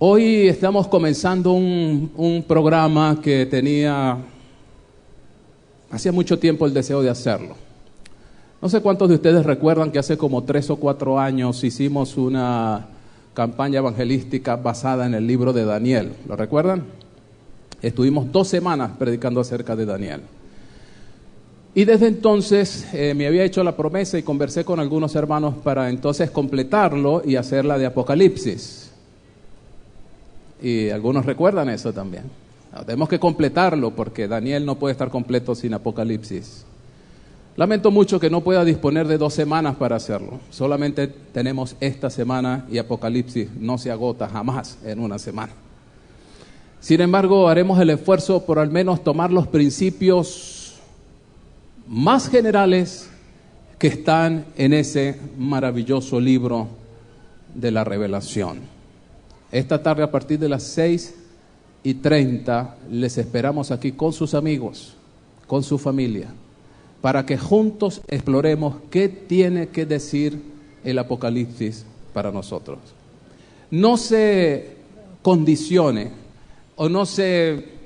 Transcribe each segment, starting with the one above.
Hoy estamos comenzando un programa que tenía hacía mucho tiempo el deseo de hacerlo. No sé cuántos de ustedes recuerdan que hace como 3 o 4 años hicimos una campaña evangelística basada en el libro de Daniel. ¿Lo recuerdan? Estuvimos 2 semanas predicando acerca de Daniel. Y desde entonces me había hecho la promesa y conversé con algunos hermanos para entonces completarlo y hacer la de Apocalipsis. Y algunos recuerdan eso también. Tenemos que completarlo porque Daniel no puede estar completo sin Apocalipsis. Lamento mucho que no pueda disponer de 2 semanas para hacerlo. Solamente tenemos esta semana y Apocalipsis no se agota jamás en una semana. Sin embargo, haremos el esfuerzo por al menos tomar los principios más generales que están en ese maravilloso libro de la Revelación. Esta tarde a partir de las 6:30 les esperamos aquí con sus amigos, con su familia, para que juntos exploremos qué tiene que decir el Apocalipsis para nosotros. No se condicione o no se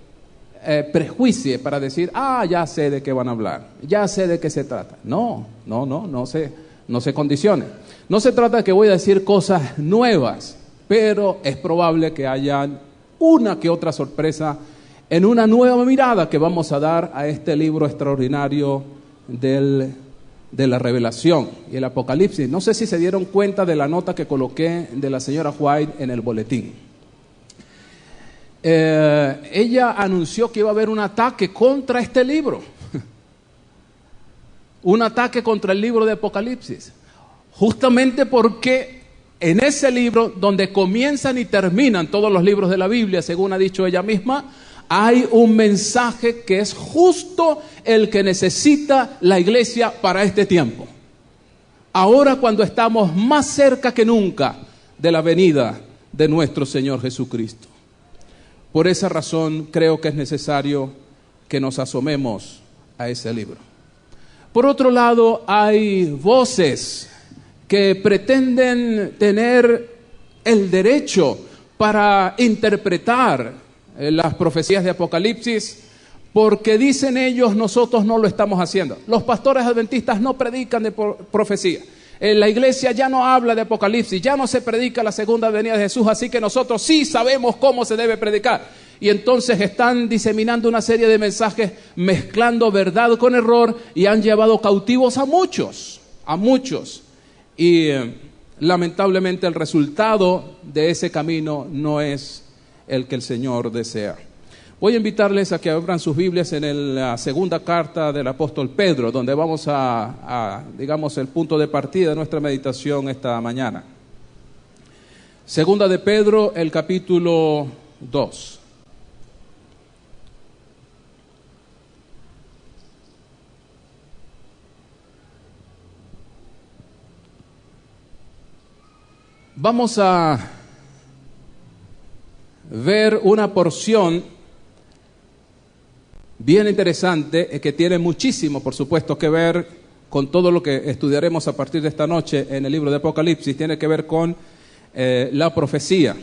prejuicie para decir, ya sé de qué van a hablar, ya sé de qué se trata. No se condicione. No se trata de que voy a decir cosas nuevas, pero es probable que haya una que otra sorpresa en una nueva mirada que vamos a dar a este libro extraordinario de la Revelación y el Apocalipsis. No sé si se dieron cuenta de la nota que coloqué de la señora White en el boletín. Ella anunció que iba a haber un ataque contra este libro. Un ataque contra el libro de Apocalipsis. Justamente porque en ese libro, donde comienzan y terminan todos los libros de la Biblia, según ha dicho ella misma, hay un mensaje que es justo el que necesita la iglesia para este tiempo. Ahora, cuando estamos más cerca que nunca de la venida de nuestro Señor Jesucristo. Por esa razón, creo que es necesario que nos asomemos a ese libro. Por otro lado, hay voces que pretenden tener el derecho para interpretar las profecías de Apocalipsis, porque dicen ellos, nosotros no lo estamos haciendo. Los pastores adventistas no predican de profecía. La iglesia ya no habla de Apocalipsis, ya no se predica la segunda venida de Jesús, así que nosotros sí sabemos cómo se debe predicar. Y entonces están diseminando una serie de mensajes, mezclando verdad con error, y han llevado cautivos a muchos. Y lamentablemente el resultado de ese camino no es el que el Señor desea. Voy a invitarles a que abran sus Biblias en la segunda carta del apóstol Pedro, donde vamos digamos, el punto de partida de nuestra meditación esta mañana. Segunda de Pedro, el capítulo 2. Vamos a ver una porción bien interesante que tiene muchísimo, por supuesto, que ver con todo lo que estudiaremos a partir de esta noche en el libro de Apocalipsis. Tiene que ver con la profecía.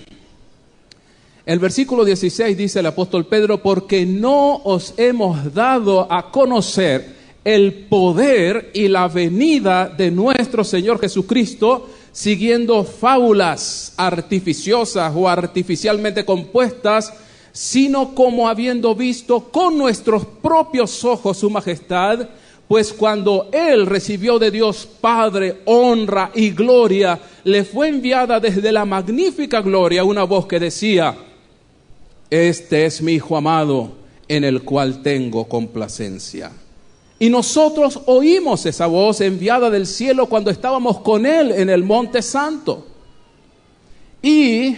El versículo 16 dice el apóstol Pedro: porque no os hemos dado a conocer el poder y la venida de nuestro Señor Jesucristo, siguiendo fábulas artificiosas o artificialmente compuestas, sino como habiendo visto con nuestros propios ojos su majestad, pues cuando Él recibió de Dios Padre honra y gloria, le fue enviada desde la magnífica gloria una voz que decía: este es mi Hijo amado, en el cual tengo complacencia. Y nosotros oímos esa voz enviada del cielo cuando estábamos con Él en el Monte Santo. Y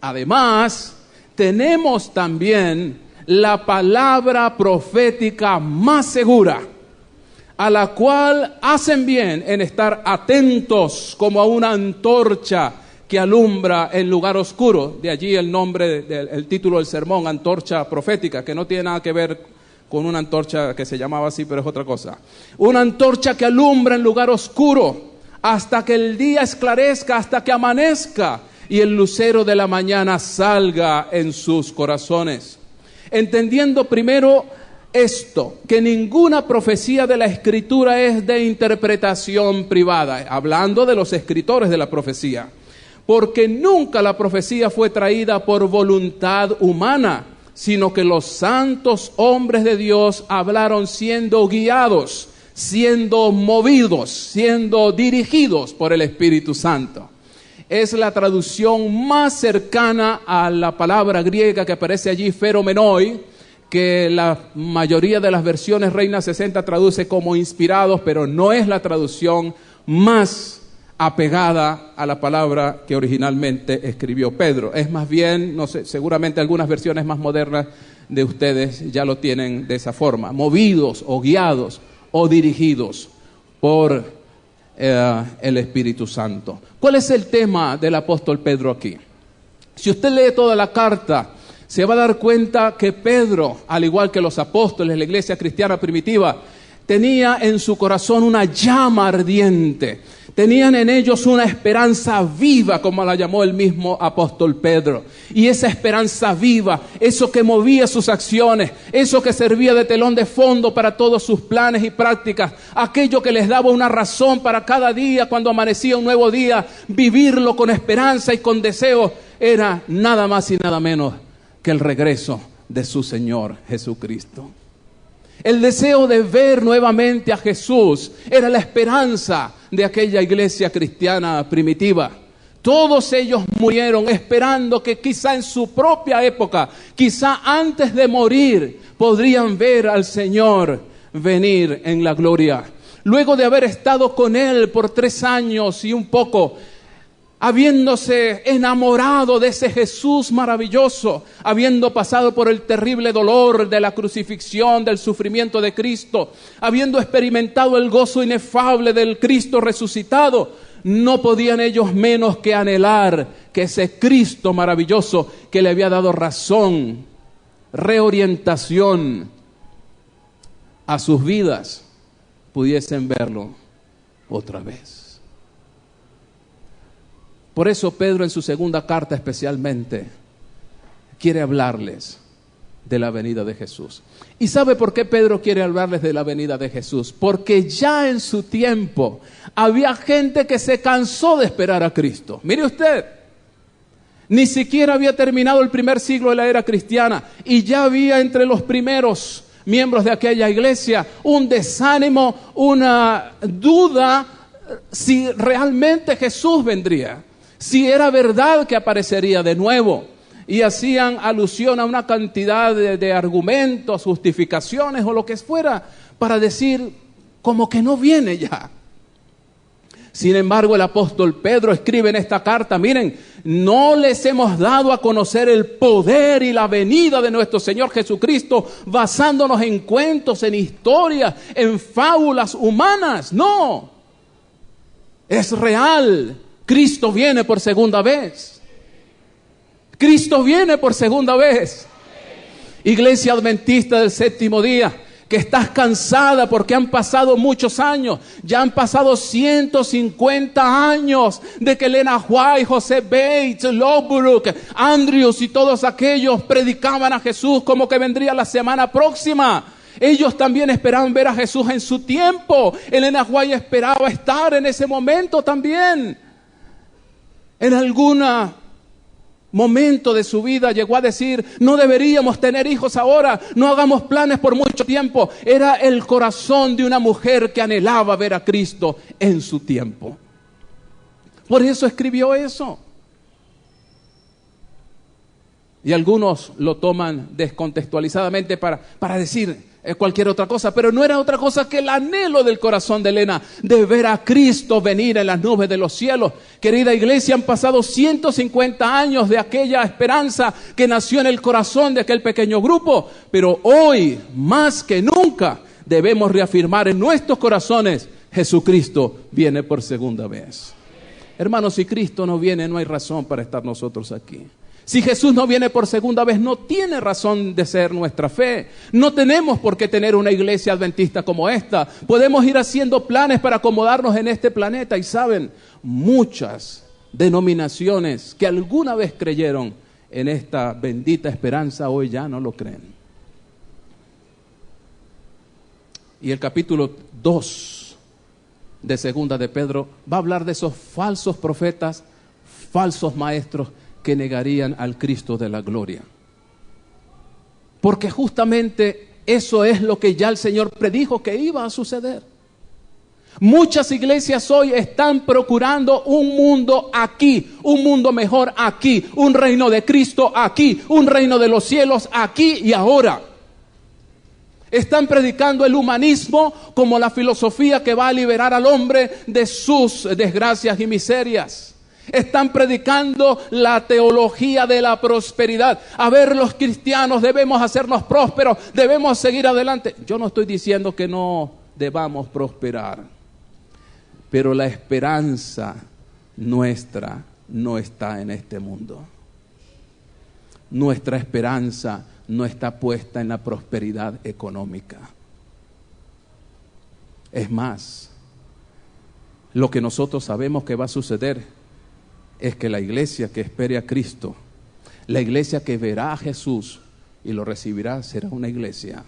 además tenemos también la palabra profética más segura, a la cual hacen bien en estar atentos como a una antorcha que alumbra el lugar oscuro. De allí el nombre, el título del sermón, antorcha profética, que no tiene nada que ver con una antorcha que se llamaba así, pero es otra cosa. Una antorcha que alumbra en lugar oscuro hasta que el día esclarezca, hasta que amanezca. y el lucero de la mañana salga en sus corazones. Entendiendo primero esto, que ninguna profecía de la Escritura es de interpretación privada, hablando de los escritores de la profecía, porque nunca la profecía fue traída por voluntad humana, sino que los santos hombres de Dios hablaron siendo guiados, siendo movidos, siendo dirigidos por el Espíritu Santo. Es la traducción más cercana a la palabra griega que aparece allí, feromenoi, que la mayoría de las versiones Reina 60 traduce como inspirados, pero no es la traducción más apegada a la palabra que originalmente escribió Pedro. Es más bien, no sé, seguramente algunas versiones más modernas de ustedes ya lo tienen de esa forma, movidos o guiados o dirigidos por el Espíritu Santo. ¿Cuál es el tema del apóstol Pedro aquí? Si usted lee toda la carta, se va a dar cuenta que Pedro, al igual que los apóstoles, la iglesia cristiana primitiva, tenía en su corazón una llama ardiente. Tenían en ellos una esperanza viva, como la llamó el mismo apóstol Pedro. Y esa esperanza viva, eso que movía sus acciones, eso que servía de telón de fondo para todos sus planes y prácticas, aquello que les daba una razón para cada día, cuando amanecía un nuevo día, vivirlo con esperanza y con deseo, era nada más y nada menos que el regreso de su Señor Jesucristo. El deseo de ver nuevamente a Jesús era la esperanza de aquella iglesia cristiana primitiva. Todos ellos murieron esperando que quizá en su propia época, quizá antes de morir, podrían ver al Señor venir en la gloria. Luego de haber estado con Él por 3 años y un poco, habiéndose enamorado de ese Jesús maravilloso, habiendo pasado por el terrible dolor de la crucifixión, del sufrimiento de Cristo, habiendo experimentado el gozo inefable del Cristo resucitado, no podían ellos menos que anhelar que ese Cristo maravilloso que le había dado razón, reorientación a sus vidas, pudiesen verlo otra vez. Por eso Pedro en su segunda carta especialmente quiere hablarles de la venida de Jesús. ¿Y sabe por qué Pedro quiere hablarles de la venida de Jesús? Porque ya en su tiempo había gente que se cansó de esperar a Cristo. Mire usted, ni siquiera había terminado el primer siglo de la era cristiana y ya había entre los primeros miembros de aquella iglesia un desánimo, una duda si realmente Jesús vendría, si era verdad que aparecería de nuevo. Y hacían alusión a una cantidad de argumentos, justificaciones o lo que fuera para decir como que no viene ya. Sin embargo, el apóstol Pedro escribe en esta carta, miren, no les hemos dado a conocer el poder y la venida de nuestro Señor Jesucristo basándonos en cuentos, en historias, en fábulas humanas. No, es real. Cristo viene por segunda vez. Cristo viene por segunda vez. Iglesia Adventista del Séptimo Día, que estás cansada porque han pasado muchos años, ya han pasado 150 años de que Elena White, José Bates, Lowbrook, Andrews y todos aquellos predicaban a Jesús como que vendría la semana próxima. Ellos también esperaban ver a Jesús en su tiempo. Elena White esperaba estar en ese momento también. En algún momento de su vida llegó a decir, no deberíamos tener hijos ahora, no hagamos planes por mucho tiempo. Era el corazón de una mujer que anhelaba ver a Cristo en su tiempo. Por eso escribió eso. Y algunos lo toman descontextualizadamente para decir cualquier otra cosa, pero no era otra cosa que el anhelo del corazón de Elena de ver a Cristo venir en las nubes de los cielos. Querida iglesia, han pasado 150 años de aquella esperanza que nació en el corazón de aquel pequeño grupo, pero hoy, más que nunca, debemos reafirmar en nuestros corazones, Jesucristo viene por segunda vez. Hermanos, si Cristo no viene, no hay razón para estar nosotros aquí. Si Jesús no viene por segunda vez, no tiene razón de ser nuestra fe. No tenemos por qué tener una iglesia adventista como esta. Podemos ir haciendo planes para acomodarnos en este planeta. Y saben, muchas denominaciones que alguna vez creyeron en esta bendita esperanza, hoy ya no lo creen. Y el capítulo 2 de Segunda de Pedro va a hablar de esos falsos profetas, falsos maestros que negarían al Cristo de la gloria. Porque justamente eso es lo que ya el Señor predijo que iba a suceder. Muchas iglesias hoy están procurando un mundo aquí, un mundo mejor aquí, un reino de Cristo aquí, un reino de los cielos aquí y ahora. Están predicando el humanismo como la filosofía que va a liberar al hombre de sus desgracias y miserias. Están predicando la teología de la prosperidad. A ver, los cristianos debemos hacernos prósperos, debemos seguir adelante. Yo no estoy diciendo que no debamos prosperar, pero la esperanza nuestra no está en este mundo. Nuestra esperanza no está puesta en la prosperidad económica. Es más, lo que nosotros sabemos que va a suceder es que la iglesia que espere a Cristo, la iglesia que verá a Jesús y lo recibirá, será una iglesia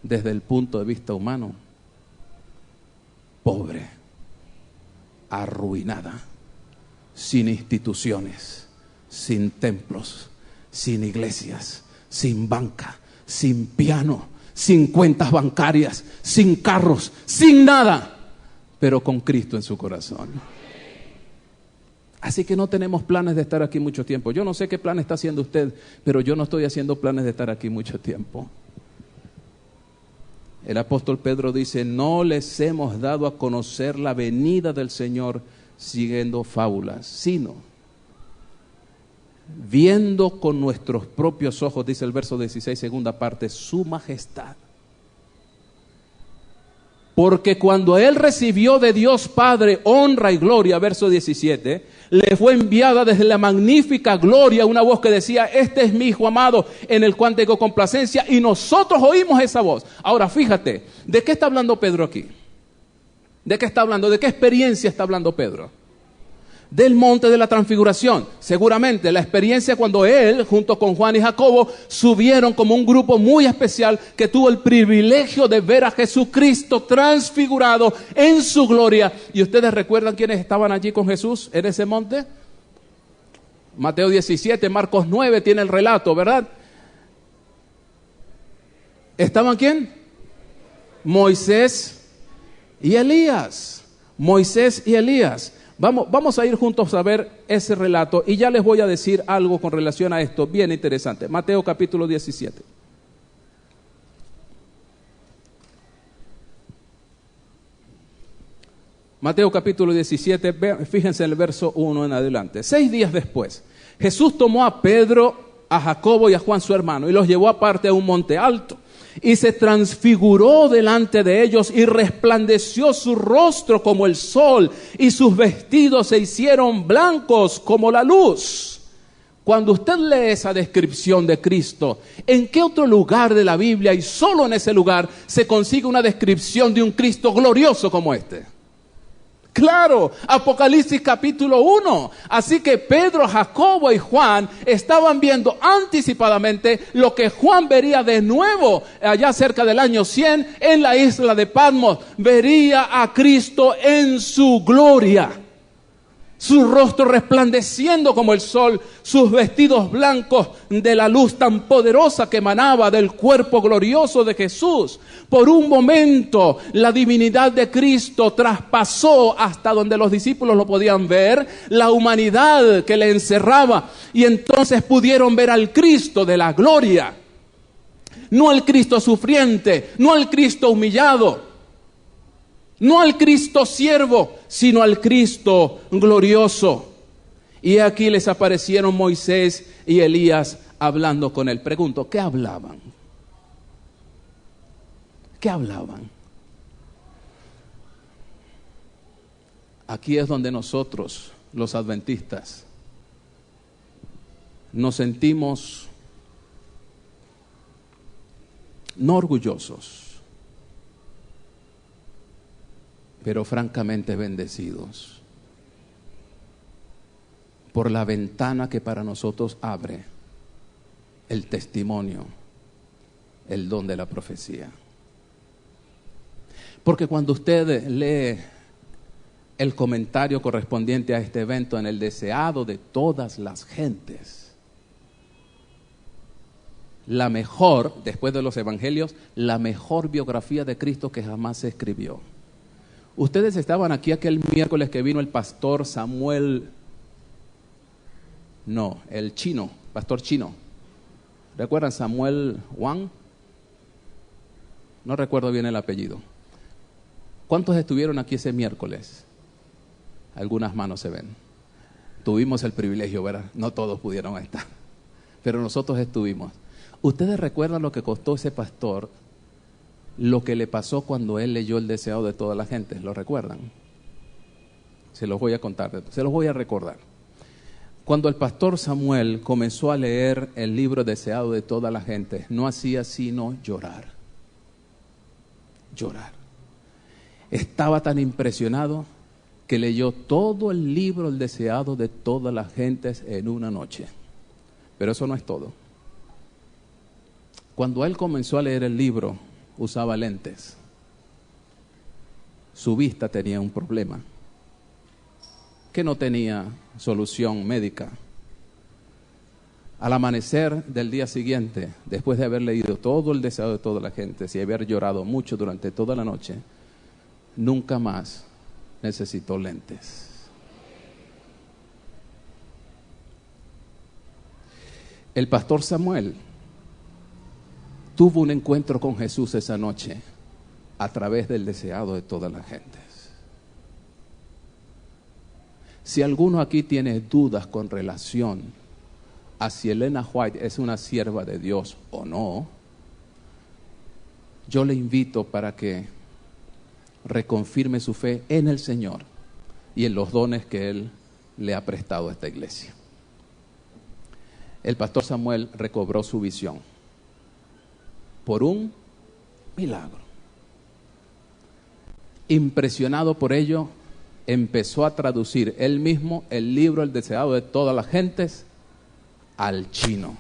desde el punto de vista humano pobre, arruinada, sin instituciones, sin templos, sin iglesias, sin banca, sin piano, sin cuentas bancarias, sin carros, sin nada, pero con Cristo en su corazón. Así que no tenemos planes de estar aquí mucho tiempo. Yo no sé qué plan está haciendo usted, pero yo no estoy haciendo planes de estar aquí mucho tiempo. El apóstol Pedro dice: no les hemos dado a conocer la venida del Señor siguiendo fábulas, sino viendo con nuestros propios ojos, dice el verso 16, segunda parte, su majestad. Porque cuando Él recibió de Dios Padre honra y gloria, verso 17, le fue enviada desde la magnífica gloria una voz que decía: este es mi Hijo amado, en el cual tengo complacencia, y nosotros oímos esa voz. Ahora fíjate, ¿de qué está hablando Pedro aquí? ¿De qué está hablando? ¿De qué experiencia está hablando Pedro? Del monte de la transfiguración. Seguramente la experiencia cuando él, junto con Juan y Jacobo, subieron como un grupo muy especial que tuvo el privilegio de ver a Jesucristo transfigurado en su gloria. ¿Y ustedes recuerdan quiénes estaban allí con Jesús en ese monte? Mateo 17, Marcos 9 tiene el relato, ¿verdad? ¿Estaban quién? Moisés y Elías. Moisés y Elías. Vamos a ir juntos a ver ese relato y ya les voy a decir algo con relación a esto bien interesante. Mateo capítulo 17. Mateo capítulo 17, fíjense en el verso 1 en adelante. 6 días después, Jesús tomó a Pedro, a Jacobo y a Juan su hermano y los llevó aparte a un monte alto. Y se transfiguró delante de ellos y resplandeció su rostro como el sol y sus vestidos se hicieron blancos como la luz. Cuando usted lee esa descripción de Cristo, ¿en qué otro lugar de la Biblia y solo en ese lugar se consigue una descripción de un Cristo glorioso como este? Claro, Apocalipsis capítulo 1. Así que Pedro, Jacobo y Juan estaban viendo anticipadamente lo que Juan vería de nuevo allá cerca del año 100 en la isla de Patmos. Vería a Cristo en su gloria. Su rostro resplandeciendo como el sol, sus vestidos blancos de la luz tan poderosa que emanaba del cuerpo glorioso de Jesús. Por un momento, la divinidad de Cristo traspasó hasta donde los discípulos lo podían ver, la humanidad que le encerraba, y entonces pudieron ver al Cristo de la gloria. No al Cristo sufriente, no al Cristo humillado, no al Cristo siervo, sino al Cristo glorioso. Y aquí les aparecieron Moisés y Elías hablando con él. Pregunto, ¿qué hablaban? ¿Qué hablaban? Aquí es donde nosotros, los adventistas, nos sentimos no orgullosos, pero francamente bendecidos. por la ventana que para nosotros abre el testimonio, el don de la profecía. Porque cuando usted lee el comentario correspondiente a este evento en el deseado de todas las gentes, la mejor, después de los evangelios, la mejor biografía de Cristo que jamás se escribió. Ustedes estaban aquí aquel miércoles que vino el pastor Samuel, el chino, pastor chino. ¿Recuerdan Samuel Wang? No recuerdo bien el apellido. ¿Cuántos estuvieron aquí ese miércoles? Algunas manos se ven. Tuvimos el privilegio, ¿verdad? No todos pudieron estar, pero nosotros estuvimos. ¿Ustedes recuerdan lo que costó ese pastor, lo que le pasó cuando él leyó el deseado de toda la gente? ¿Lo recuerdan? Se los voy a contar, se los voy a recordar. Cuando el pastor Samuel comenzó a leer el libro deseado de toda la gente, no hacía sino llorar. Llorar. Estaba tan impresionado que leyó todo el libro, el deseado de todas las gentes en una noche. Pero eso no es todo. Cuando él comenzó a leer el libro, usaba lentes. Su vista tenía un problema que no tenía solución médica. Al amanecer del día siguiente, después de haber leído todo el deseado de toda la gente y haber llorado mucho durante toda la noche, nunca más necesitó lentes. El pastor Samuel tuvo un encuentro con Jesús esa noche a través del deseado de todas las gentes. Si alguno aquí tiene dudas con relación a si Elena White es una sierva de Dios o no, yo le invito para que reconfirme su fe en el Señor y en los dones que Él le ha prestado a esta iglesia. El pastor Samuel recobró su visión por un milagro. Impresionado por ello, empezó a traducir él mismo el libro El deseado de todas las gentes al chino,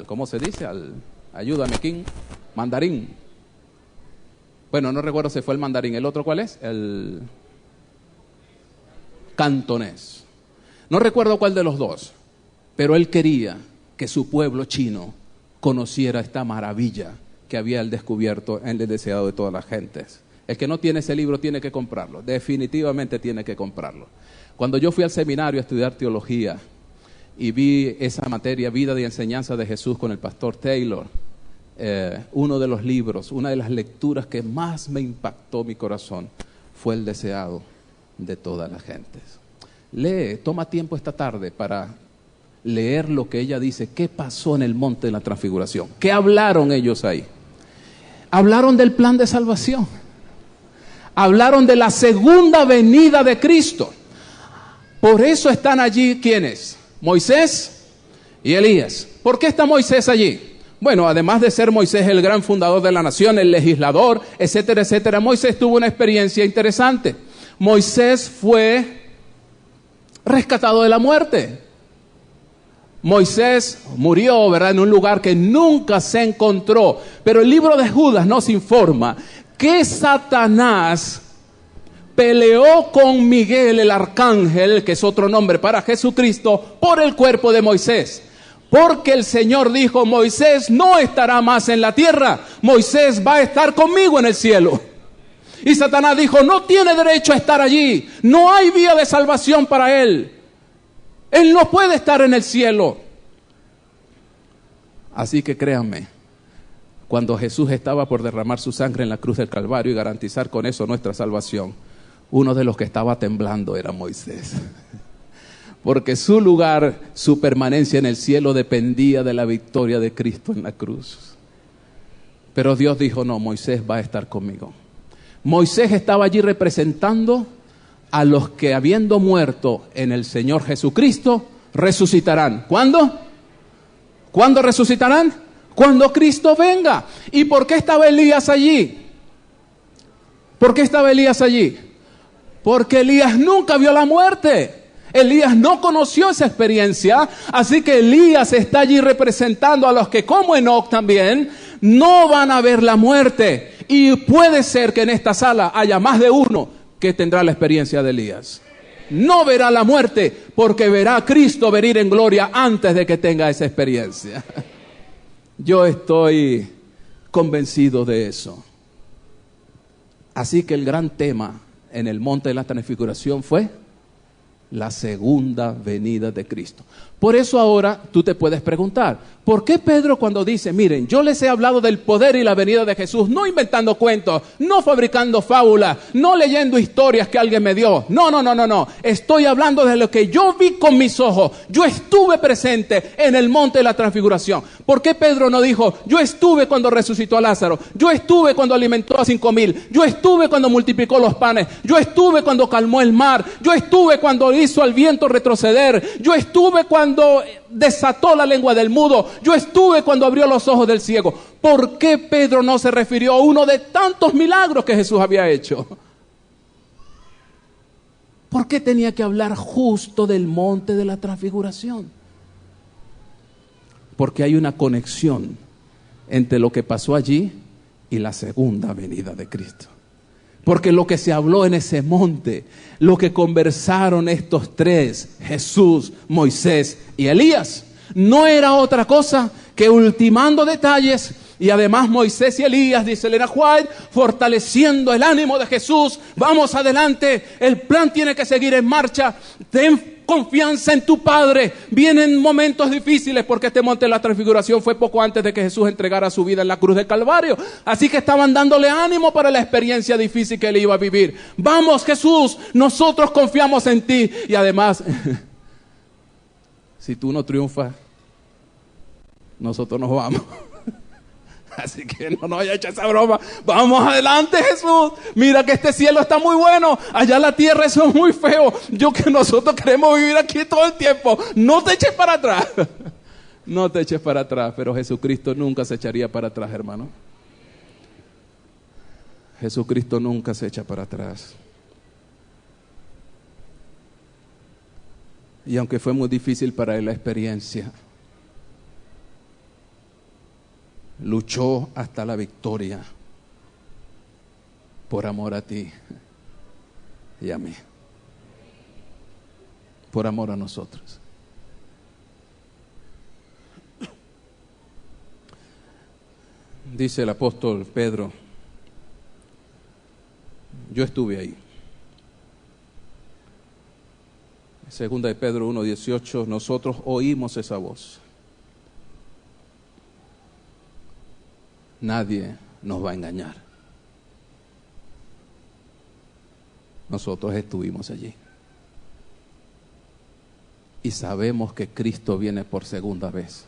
¿cómo se dice? Ayúdame, King, mandarín. Bueno, no recuerdo si fue el mandarín. ¿El otro cuál es? El cantonés. No recuerdo cuál de los dos, pero él quería que su pueblo chino conociera esta maravilla que había él descubierto en el deseado de todas las gentes. El que no tiene ese libro tiene que comprarlo, definitivamente tiene que comprarlo. Cuando yo fui al seminario a estudiar teología y vi esa materia, vida y enseñanza de Jesús con el pastor Taylor, uno de los libros, una de las lecturas que más me impactó mi corazón fue el deseado de todas las gentes. Toma tiempo esta tarde para leer lo que ella dice, qué pasó en el monte de la transfiguración, qué hablaron ellos ahí. Hablaron del plan de salvación, hablaron de la segunda venida de Cristo. Por eso están allí, ¿quiénes? Moisés y Elías. ¿Por qué está Moisés allí? Bueno, además de ser Moisés el gran fundador de la nación, el legislador, etcétera, etcétera, Moisés tuvo una experiencia interesante. Moisés fue rescatado de la muerte. Moisés murió, ¿verdad?, en un lugar que nunca se encontró. Pero el libro de Judas nos informa que Satanás peleó con Miguel el arcángel, que es otro nombre para Jesucristo, por el cuerpo de Moisés. Porque el Señor dijo, Moisés no estará más en la tierra, Moisés va a estar conmigo en el cielo. Y Satanás dijo, no tiene derecho a estar allí, no hay vía de salvación para él. Él no puede estar en el cielo. Así que créanme, cuando Jesús estaba por derramar su sangre en la cruz del Calvario y garantizar con eso nuestra salvación, uno de los que estaba temblando era Moisés. Porque su lugar, su permanencia en el cielo dependía de la victoria de Cristo en la cruz. Pero Dios dijo, no, Moisés va a estar conmigo. Moisés estaba allí representando a los que habiendo muerto en el Señor Jesucristo, resucitarán. ¿Cuándo? ¿Cuándo resucitarán? Cuando Cristo venga. ¿Y por qué estaba Elías allí? ¿Por qué estaba Elías allí? Porque Elías nunca vio la muerte. Elías no conoció esa experiencia, así que Elías está allí representando a los que, como Enoc también, no van a ver la muerte. Y puede ser que en esta sala haya más de uno que tendrá la experiencia de Elías. No verá la muerte porque verá a Cristo venir en gloria antes de que tenga esa experiencia. Yo estoy convencido de eso. Así que el gran tema en el monte de la transfiguración fue la segunda venida de Cristo. Por eso ahora tú te puedes preguntar, ¿por qué Pedro cuando dice, miren, yo les he hablado del poder y la venida de Jesús, no inventando cuentos, no fabricando fábulas, no leyendo historias que alguien me dio? No. Estoy hablando de lo que yo vi con mis ojos. Yo estuve presente en el monte de la transfiguración. ¿Por qué Pedro no dijo, yo estuve cuando resucitó a Lázaro, yo estuve cuando alimentó a 5,000, yo estuve cuando multiplicó los panes, yo estuve cuando calmó el mar, yo estuve cuando hizo al viento retroceder, yo estuve cuando desató la lengua del mudo, yo estuve cuando abrió los ojos del ciego? ¿Por qué Pedro no se refirió a uno de tantos milagros que Jesús había hecho? ¿Por qué tenía que hablar justo del monte de la transfiguración? Porque hay una conexión entre lo que pasó allí y la segunda venida de Cristo. Porque lo que se habló en ese monte, lo que conversaron estos tres, Jesús, Moisés y Elías, no era otra cosa que ultimando detalles. Y además Moisés y Elías, dice Elena White, fortaleciendo el ánimo de Jesús. Vamos adelante, el plan tiene que seguir en marcha. Ten confianza en tu Padre. Vienen momentos difíciles porque este monte de la transfiguración fue poco antes de que Jesús entregara su vida en la cruz del Calvario. Así que estaban dándole ánimo para la experiencia difícil que él iba a vivir. Vamos, Jesús, nosotros confiamos en ti. Y además, si tú no triunfas, nosotros nos vamos. Así que no nos haya hecho esa broma. Vamos adelante, Jesús. Mira que este cielo está muy bueno. Allá la tierra eso es muy feo. Yo que nosotros queremos vivir aquí todo el tiempo. No te eches para atrás. No te eches para atrás. Pero Jesucristo nunca se echaría para atrás, hermano. Jesucristo nunca se echa para atrás. Y aunque fue muy difícil para él la experiencia, luchó hasta la victoria por amor a ti y a mí, por amor a nosotros. Dice el apóstol Pedro, yo estuve ahí. Segunda de Pedro 1:18, nosotros oímos esa voz. Nadie nos va a engañar. Nosotros estuvimos allí. Y sabemos que Cristo viene por segunda vez.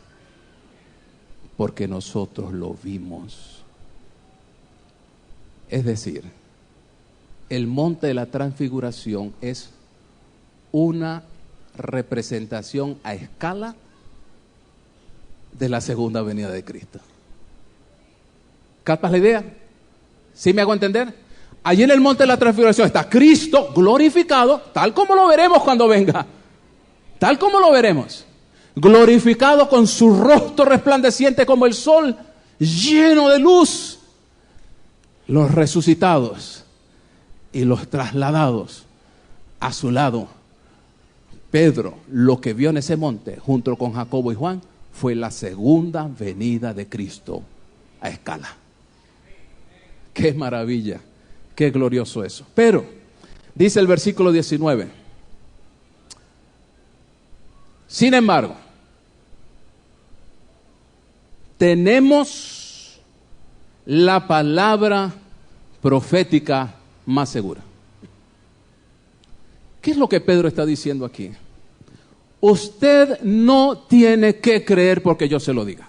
Porque nosotros lo vimos. Es decir, el monte de la transfiguración es una representación a escala de la segunda venida de Cristo. ¿Captas la idea? ¿Sí me hago entender? Allí en el monte de la transfiguración está Cristo glorificado, tal como lo veremos cuando venga. Tal como lo veremos. Glorificado con su rostro resplandeciente como el sol, lleno de luz. Los resucitados y los trasladados a su lado. Pedro, lo que vio en ese monte, junto con Jacobo y Juan, fue la segunda venida de Cristo a escala. ¡Qué maravilla! ¡Qué glorioso eso! Pero, dice el versículo 19, sin embargo, tenemos la palabra profética más segura. ¿Qué es lo que Pedro está diciendo aquí? Usted no tiene que creer porque yo se lo diga.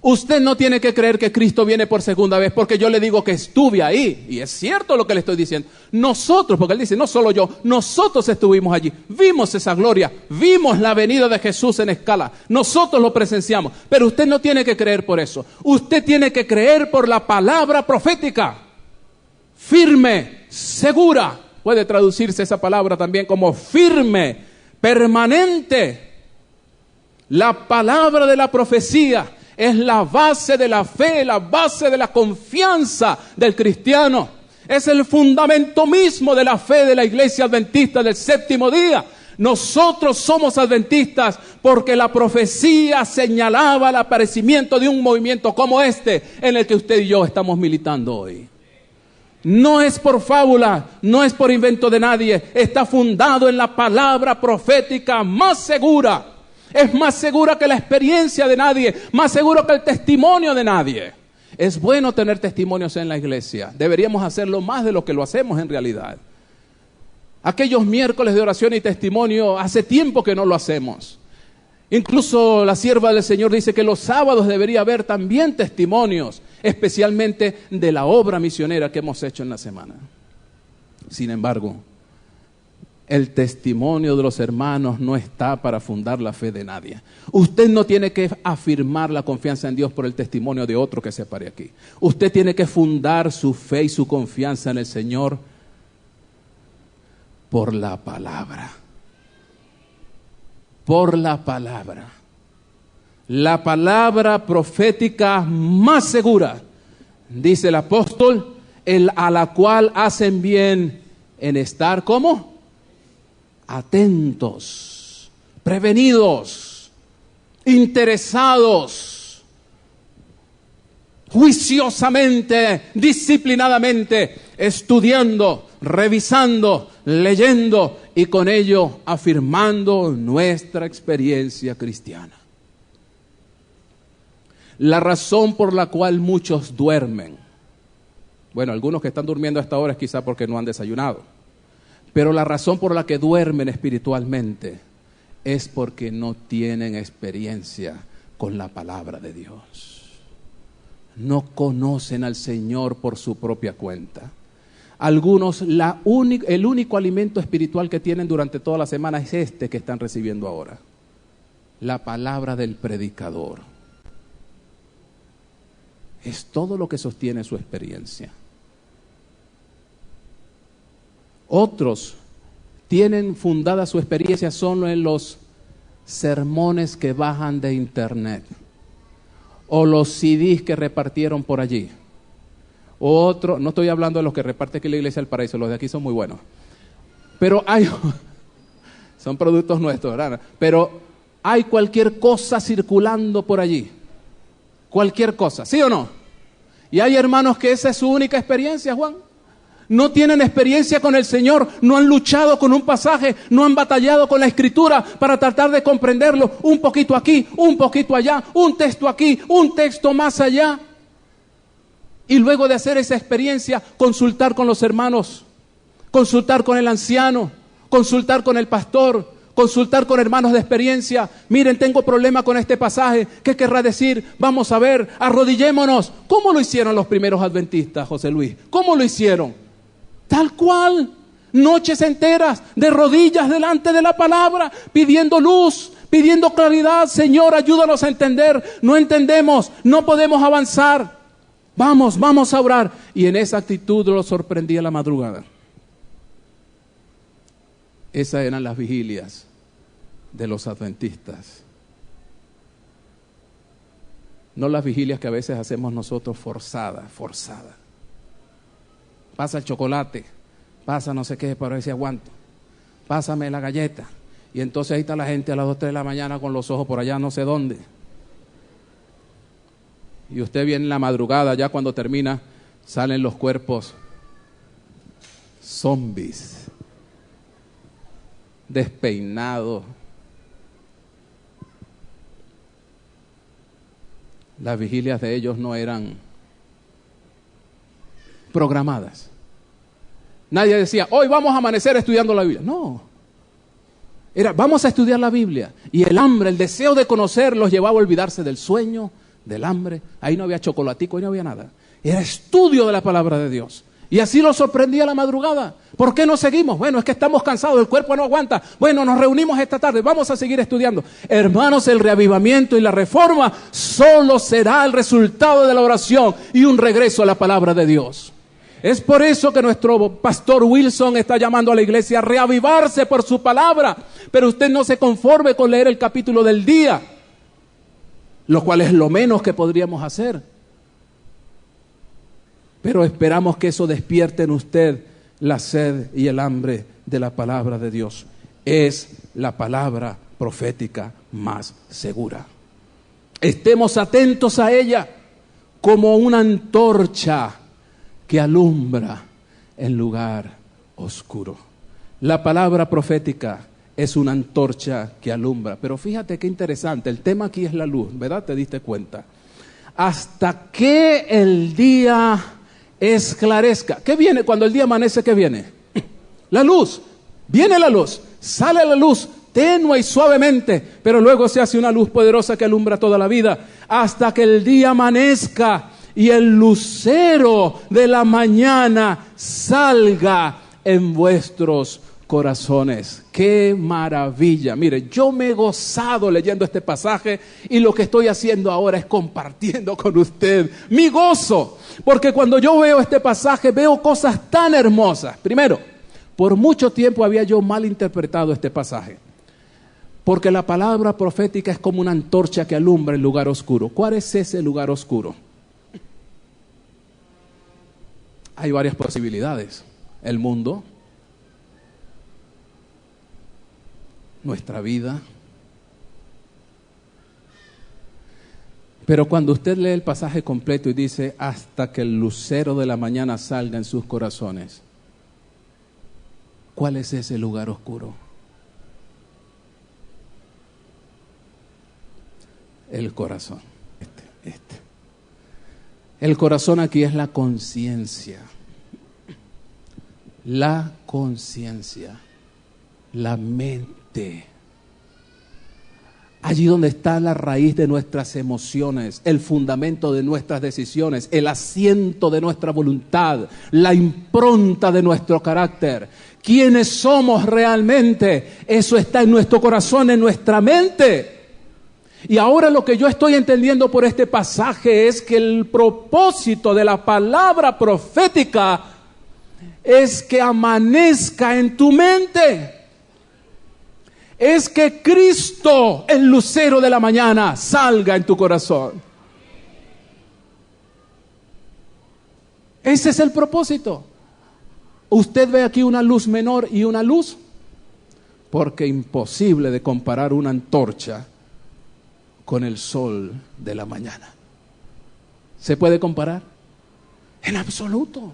Usted no tiene que creer que Cristo viene por segunda vez porque yo le digo que estuve ahí. Y es cierto lo que le estoy diciendo. Nosotros, porque él dice, no solo yo, nosotros estuvimos allí. Vimos esa gloria, vimos la venida de Jesús en escala. Nosotros lo presenciamos. Pero usted no tiene que creer por eso. Usted tiene que creer por la palabra profética. Firme, segura, Puede traducirse esa palabra también como firme, permanente. La palabra de la profecía es la base de la fe, la base de la confianza del cristiano. Es el fundamento mismo de la fe de la Iglesia Adventista del séptimo día. Nosotros somos adventistas porque la profecía señalaba el aparecimiento de un movimiento como este en el que usted y yo estamos militando hoy. No es por fábula, no es por invento de nadie, está fundado en la palabra profética más segura. Es más segura que la experiencia de nadie, más seguro que el testimonio de nadie. Es bueno tener testimonios en la iglesia, deberíamos hacerlo más de lo que lo hacemos en realidad. Aquellos miércoles de oración y testimonio, hace tiempo que no lo hacemos. Incluso la sierva del Señor dice que los sábados debería haber también testimonios, especialmente de la obra misionera que hemos hecho en la semana. Sin embargo, el testimonio de los hermanos no está para fundar la fe de nadie. Usted no tiene que afirmar la confianza en Dios por el testimonio de otro que se pare aquí. Usted tiene que fundar su fe y su confianza en el Señor por la palabra. Por la palabra. La palabra profética más segura, dice el apóstol, a la cual hacen bien en estar, ¿cómo? Atentos, prevenidos, interesados, juiciosamente, disciplinadamente, estudiando, revisando, leyendo y con ello afirmando nuestra experiencia cristiana. La razón por la cual muchos duermen, bueno, algunos que están durmiendo a esta hora es quizá porque no han desayunado, pero la razón por la que duermen espiritualmente es porque no tienen experiencia con la palabra de Dios. No conocen al Señor por su propia cuenta. Algunos, el único alimento espiritual que tienen durante toda la semana es este que están recibiendo ahora. La palabra del predicador. Es todo lo que sostiene su experiencia. Otros tienen fundada su experiencia solo en los sermones que bajan de internet o los CDs que repartieron por allí. Otro, no estoy hablando de los que reparte aquí la Iglesia del Paraíso, los de aquí son muy buenos. Pero hay, son productos nuestros, ¿verdad? Pero hay cualquier cosa circulando por allí. Cualquier cosa, ¿sí o no? Y hay hermanos que esa es su única experiencia, Juan. No tienen experiencia con el Señor, no han luchado con un pasaje, no han batallado con la Escritura para tratar de comprenderlo. Un poquito aquí, un poquito allá, un texto aquí, un texto más allá. Y luego de hacer esa experiencia, consultar con los hermanos, consultar con el anciano, consultar con el pastor, consultar con hermanos de experiencia. Miren, tengo problema con este pasaje, ¿qué querrá decir? Vamos a ver, arrodillémonos. ¿Cómo lo hicieron los primeros adventistas, José Luis? ¿Cómo lo hicieron? Tal cual, noches enteras de rodillas delante de la palabra, pidiendo luz, pidiendo claridad. Señor, ayúdanos a entender. No entendemos, no podemos avanzar. Vamos a orar. Y en esa actitud lo sorprendía la madrugada. Esas eran las vigilias de los adventistas. No las vigilias que a veces hacemos nosotros forzada. Pasa el chocolate, pasa no sé qué para ver si aguanto. Pásame la galleta. Y entonces ahí está la gente a las 2, 3 de la mañana con los ojos por allá no sé dónde. Y usted viene en la madrugada, ya cuando termina, salen los cuerpos zombies, despeinados. Las vigilias de ellos no eran programadas. Nadie decía, hoy vamos a amanecer estudiando la Biblia. No. Era, vamos a estudiar la Biblia. Y el hambre, el deseo de conocer los llevaba a olvidarse del sueño, del hambre. Ahí no había chocolatico, ahí no había nada. Era estudio de la palabra de Dios. Y así lo sorprendía la madrugada. ¿Por qué no seguimos? Bueno, es que estamos cansados, el cuerpo no aguanta. Bueno, nos reunimos esta tarde, vamos a seguir estudiando. Hermanos, el reavivamiento y la reforma solo será el resultado de la oración y un regreso a la palabra de Dios. Es por eso que nuestro pastor Wilson está llamando a la iglesia a reavivarse por su palabra. Pero usted no se conforme con leer el capítulo del día, lo cual es lo menos que podríamos hacer. Pero esperamos que eso despierte en usted la sed y el hambre de la palabra de Dios. Es la palabra profética más segura. Estemos atentos a ella como una antorcha que alumbra en lugar oscuro. La palabra profética es una antorcha que alumbra. Pero fíjate qué interesante, el tema aquí es la luz, ¿verdad? ¿Te diste cuenta? Hasta que el día esclarezca. ¿Qué viene cuando el día amanece? ¿Qué viene? La luz. Viene la luz, sale la luz tenue y suavemente, pero luego se hace una luz poderosa que alumbra toda la vida, hasta que el día amanezca y el lucero de la mañana salga en vuestros corazones. ¡Qué maravilla! Mire, yo me he gozado leyendo este pasaje y lo que estoy haciendo ahora es compartiendo con usted mi gozo, porque cuando yo veo este pasaje veo cosas tan hermosas. Primero, por mucho tiempo había yo mal interpretado este pasaje, porque la palabra profética es como una antorcha que alumbra el lugar oscuro. ¿Cuál es ese lugar oscuro? Hay varias posibilidades. El mundo, nuestra vida. Pero cuando usted lee el pasaje completo y dice, hasta que el lucero de la mañana salga en sus corazones, ¿cuál es ese lugar oscuro? El corazón. El corazón aquí es la conciencia. La conciencia. La mente. Allí donde está la raíz de nuestras emociones, el fundamento de nuestras decisiones, el asiento de nuestra voluntad, la impronta de nuestro carácter. ¿Quiénes somos realmente? Eso está en nuestro corazón, en nuestra mente. Y ahora lo que yo estoy entendiendo por este pasaje es que el propósito de la palabra profética es que amanezca en tu mente. Es que Cristo, el lucero de la mañana, salga en tu corazón. Ese es el propósito. Usted ve aquí una luz menor y una luz, porque imposible de comparar una antorcha con el sol de la mañana. ¿Se puede comparar? En absoluto.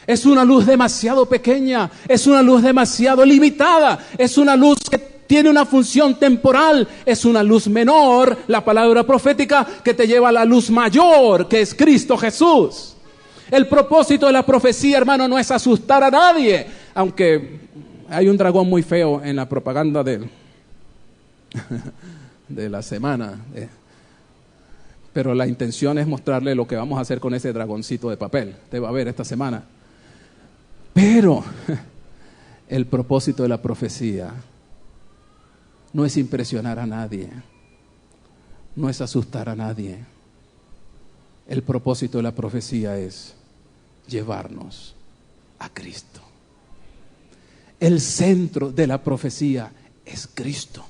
Es una luz demasiado pequeña, es una luz demasiado limitada, es una luz que tiene una función temporal, es una luz menor, la palabra profética, que te lleva a la luz mayor, que es Cristo Jesús. El propósito de la profecía, hermano, no es asustar a nadie, aunque hay un dragón muy feo en la propaganda de la semana, pero la intención es mostrarle lo que vamos a hacer con ese dragoncito de papel. Te va a ver esta semana. Pero el propósito de la profecía no es impresionar a nadie, no es asustar a nadie. El propósito de la profecía es llevarnos a Cristo. El centro de la profecía es Cristo.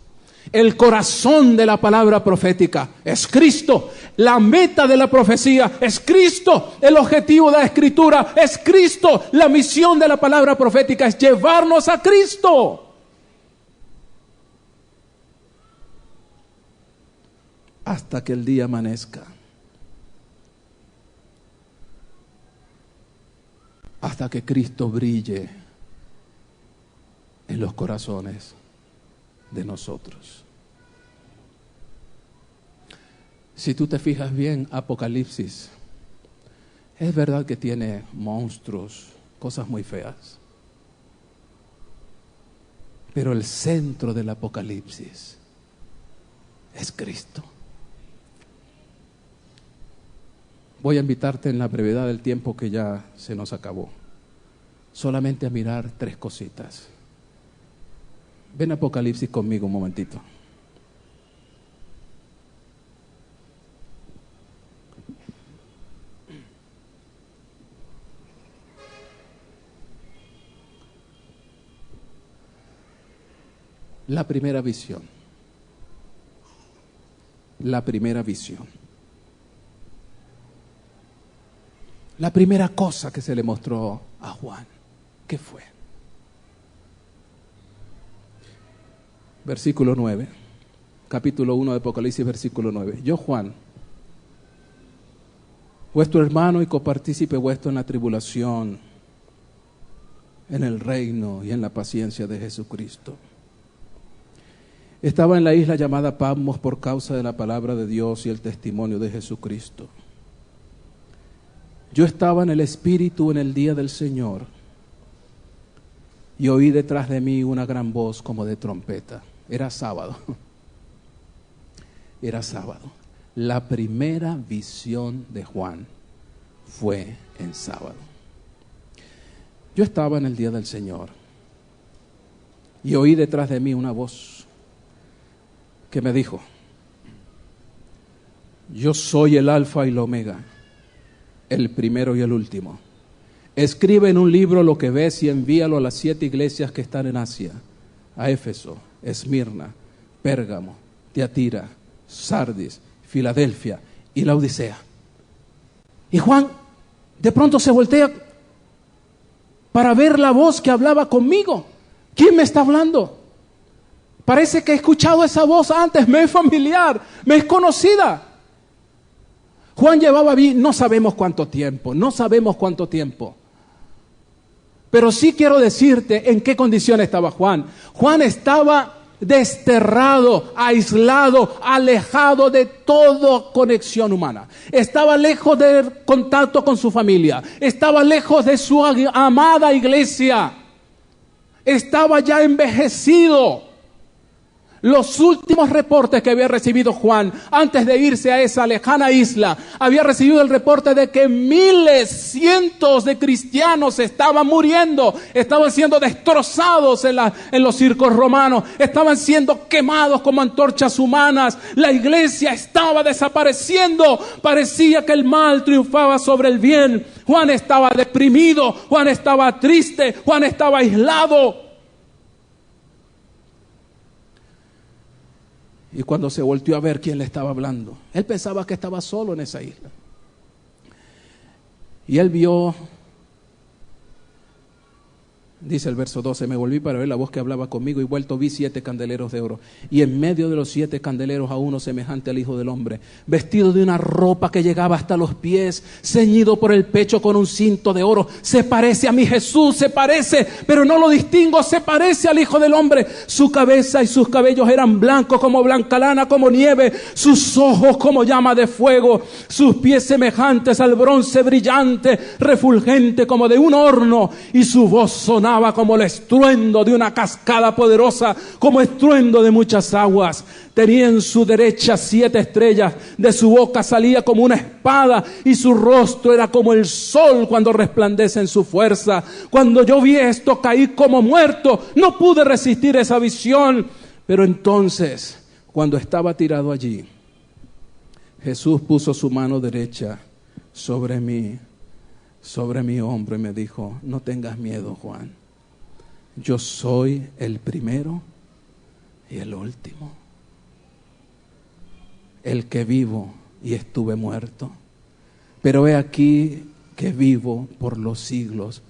El corazón de la palabra profética es Cristo. La meta de la profecía es Cristo. El objetivo de la escritura es Cristo. La misión de la palabra profética es llevarnos a Cristo. Hasta que el día amanezca. Hasta que Cristo brille en los corazones de nosotros. Si tú te fijas bien, Apocalipsis, es verdad que tiene monstruos, cosas muy feas, pero el centro del Apocalipsis es Cristo. Voy a invitarte en la brevedad del tiempo que ya se nos acabó, solamente a mirar 3 cositas. Ven a Apocalipsis conmigo un momentito. La primera visión. La primera visión. La primera cosa que se le mostró a Juan, ¿qué fue? Versículo 9, capítulo 1 de Apocalipsis, versículo 9. Yo, Juan, vuestro hermano y copartícipe vuestro en la tribulación, en el reino y en la paciencia de Jesucristo. Estaba en la isla llamada Patmos por causa de la palabra de Dios y el testimonio de Jesucristo. Yo estaba en el Espíritu en el día del Señor y oí detrás de mí una gran voz como de trompeta. Era sábado. Era sábado. La primera visión de Juan fue en sábado. Yo estaba en el día del Señor y oí detrás de mí una voz que me dijo: yo soy el Alfa y el Omega, el primero y el último. Escribe en un libro lo que ves y envíalo a las 7 iglesias que están en Asia: a Éfeso, Esmirna, Pérgamo, Tiatira, Sardis, Filadelfia y Laodicea. Y Juan de pronto se voltea para ver la voz que hablaba conmigo. ¿Quién me está hablando? Parece que he escuchado esa voz antes, me es familiar, me es conocida. Juan llevaba bien, no sabemos cuánto tiempo, pero sí quiero decirte en qué condición estaba Juan. Juan estaba desterrado, aislado, alejado de toda conexión humana. Estaba lejos del contacto con su familia, estaba lejos de su amada iglesia, estaba ya envejecido. Los últimos reportes que había recibido Juan antes de irse a esa lejana isla, había recibido el reporte de que miles, cientos de cristianos estaban muriendo, estaban siendo destrozados en los circos romanos, estaban siendo quemados como antorchas humanas, la iglesia estaba desapareciendo, parecía que el mal triunfaba sobre el bien. Juan estaba deprimido, Juan estaba triste, Juan estaba aislado. Y cuando se volteó a ver quién le estaba hablando, él pensaba que estaba solo en esa isla. Y él vio, dice el verso 12, me volví para ver la voz que hablaba conmigo y vuelto vi 7 candeleros de oro. Y en medio de los 7 candeleros a uno semejante al Hijo del Hombre, vestido de una ropa que llegaba hasta los pies, ceñido por el pecho con un cinto de oro. Se parece a mi Jesús, se parece, pero no lo distingo, se parece al Hijo del Hombre. Su cabeza y sus cabellos eran blancos como blanca lana, como nieve, sus ojos como llama de fuego, sus pies semejantes al bronce brillante, refulgente como de un horno, y su voz sonaba como el estruendo de una cascada poderosa, como estruendo de muchas aguas. Tenía en su derecha 7 estrellas, de su boca salía como una espada, y su rostro era como el sol cuando resplandece en su fuerza. Cuando yo vi esto, caí como muerto, no pude resistir esa visión. Pero entonces, cuando estaba tirado allí, Jesús puso su mano derecha sobre mi hombro y me dijo: no tengas miedo, Juan. Yo soy el primero y el último, el que vivo y estuve muerto, pero he aquí que vivo por los siglos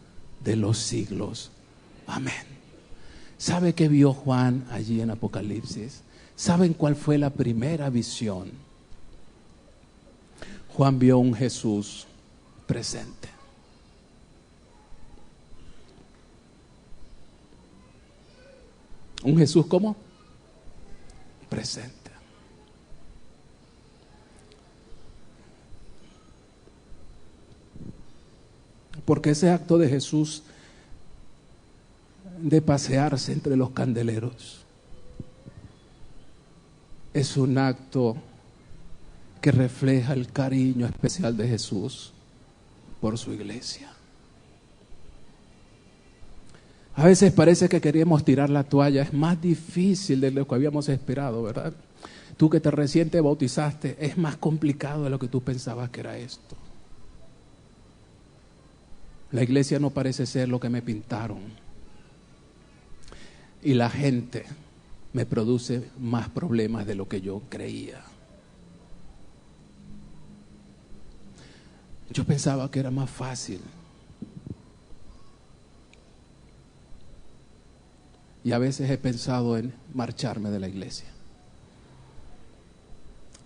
de los siglos. Amén. ¿Sabe qué vio Juan allí en Apocalipsis? ¿Saben cuál fue la primera visión? Juan vio un Jesús presente. ¿Un Jesús cómo? Presente. Porque ese acto de Jesús de pasearse entre los candeleros es un acto que refleja el cariño especial de Jesús por su iglesia. A veces parece que queremos tirar la toalla, es más difícil de lo que habíamos esperado, ¿verdad? Tú que te recién te bautizaste, es más complicado de lo que tú pensabas que era esto. La iglesia no parece ser lo que me pintaron. Y la gente me produce más problemas de lo que yo creía. Yo pensaba que era más fácil. Y a veces he pensado en marcharme de la iglesia.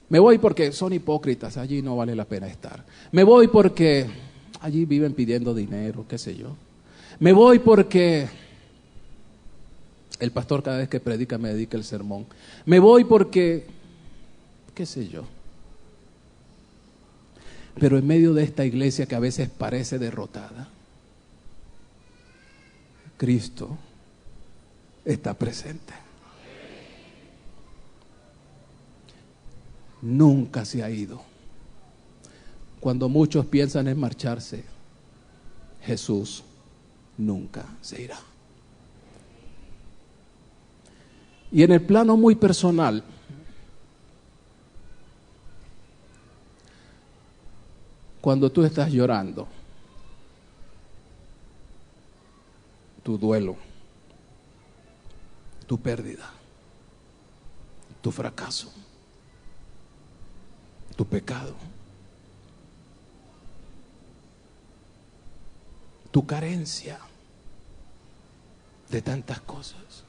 Me voy porque son hipócritas, allí no vale la pena estar. Me voy porque allí viven pidiendo dinero, qué sé yo. Me voy porque el pastor cada vez que predica me dedica el sermón. Me voy porque, qué sé yo. Pero en medio de esta iglesia que a veces parece derrotada, Cristo está presente. Nunca se ha ido. Cuando muchos piensan en marcharse, Jesús nunca se irá. Y en el plano muy personal, cuando tú estás llorando, tu duelo, tu pérdida, tu fracaso, tu pecado, tu carencia de tantas cosas.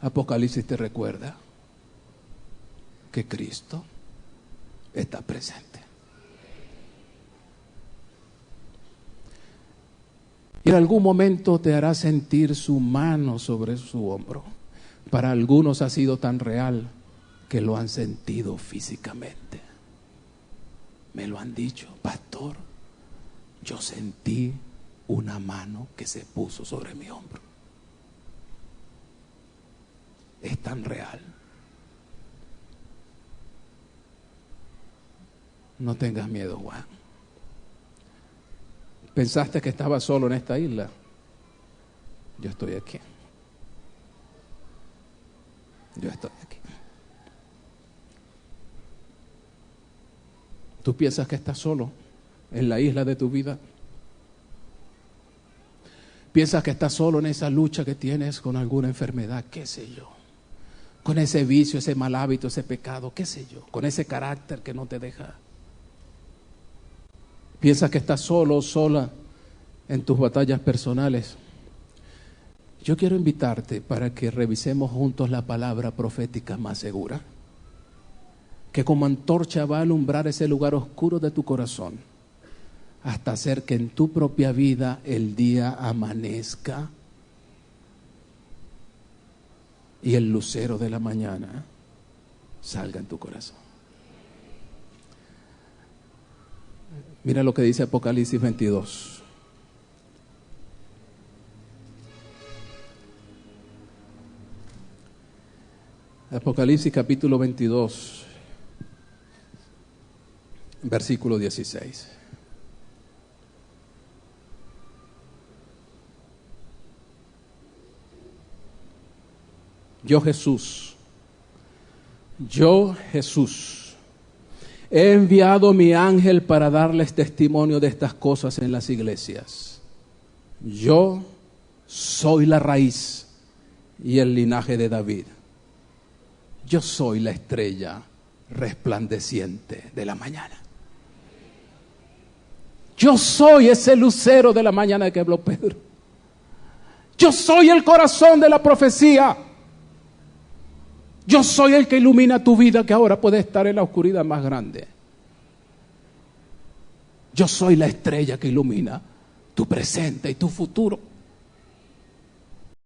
Apocalipsis te recuerda que Cristo está presente. Y en algún momento te hará sentir su mano sobre su hombro. Para algunos ha sido tan real que lo han sentido físicamente. Me lo han dicho, pastor, yo sentí una mano que se puso sobre mi hombro. Es tan real. No tengas miedo, Juan. ¿Pensaste que estaba solo en esta isla? Yo estoy aquí. Yo estoy aquí. ¿Tú piensas que estás solo en la isla de tu vida? ¿Piensas que estás solo en esa lucha que tienes con alguna enfermedad? ¿Qué sé yo? Con ese vicio, ese mal hábito, ese pecado, qué sé yo, con ese carácter que no te deja. ¿Piensas que estás solo o sola en tus batallas personales? Yo quiero invitarte para que revisemos juntos la palabra profética más segura, que como antorcha va a alumbrar ese lugar oscuro de tu corazón, hasta hacer que en tu propia vida el día amanezca y el lucero de la mañana salga en tu corazón. Mira lo que dice Apocalipsis 22. Apocalipsis capítulo 22, versículo 16. Yo Jesús, he enviado mi ángel para darles testimonio de estas cosas en las iglesias. Yo soy la raíz y el linaje de David. Yo soy la estrella resplandeciente de la mañana. Yo soy ese lucero de la mañana de que habló Pedro. Yo soy el corazón de la profecía. Yo soy el que ilumina tu vida, que ahora puede estar en la oscuridad más grande. Yo soy la estrella que ilumina tu presente y tu futuro.